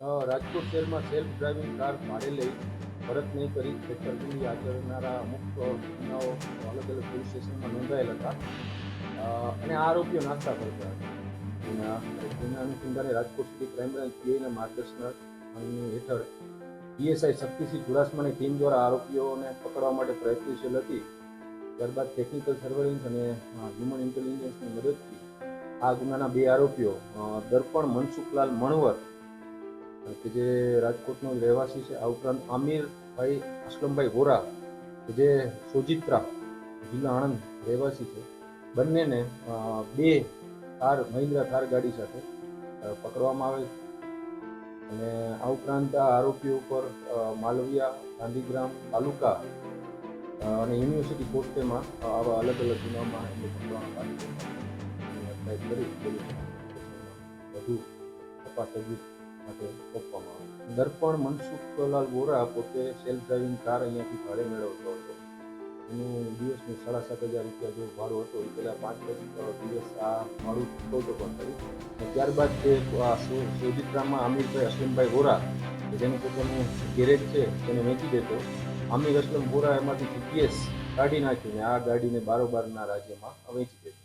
રાજકોટ શહેરમાં self driving car ભાડે લઈ પરત નહીં કરી છેતરપિંડી આચરનારા અમુક ગુનાઓ અલગ અલગ પોલીસ સ્ટેશનમાં નોંધાયેલ હતા અને આ આરોપીઓ નાસ્તા કરતા હતા. ગુના અનુસંધાને રાજકોટ સિટી ક્રાઇમ બ્રાન્ચ પીઆઈના માર્ગદર્શન હેઠળ પીએસઆઈ શક્તિસિંહ ચુડાસમાની ટીમ દ્વારા આરોપીઓને પકડવા માટે પ્રયત્નશીલ હતી. ત્યારબાદ ટેકનિકલ સર્વેલન્સ અને હ્યુમન ઇન્ટેલિજન્સની મદદથી આ ગુનાના બે આરોપીઓ દર્પણ મનસુખલાલ મણવર કે જે રાજકોટનો રહેવાસી છે, આ ઉપરાંત આમિરભાઈ અસલમભાઈ વોરા કે જે સોજિત્રા જિલ્લા આણંદ રહેવાસી છે, બંનેને બે મહિન્દ્રા થાર ગાડી સાથે પકડવામાં આવે અને આ ઉપરાંત આ આરોપીઓ ઉપર માલવિયા, ગાંધીગ્રામ તાલુકા અને યુનિવર્સિટી કોર્ટમાં આવા અલગ અલગ ગુનામાં એમને પકડવામાં કરી વધુ તપાસ માટે સોંપવામાં આવે. દર્પણ મનસુખલાલ વોરા પોતે સેલ્ફ ડ્રાઇવિંગ કાર અહીંયાથી ભાડે મેળવતો હતો. એનું દિવસનું 7,500 રૂપિયા જેવું ભાડું હતું. એ પહેલાં 5 દિવસ આ ભાડું ચૂકવતો પણ કર્યું. ત્યારબાદ તે સોજિત્રામાં આમિરભાઈ અસલમભાઈ વોરા જેનું પોતાનું ગેરેજ છે તેને વેચી દેતો. આમિર અસલમ વોરા એમાંથી જીપીએસ કાઢી નાખીને આ ગાડીને બારોબારના રાજ્યમાં વેચી દેતો.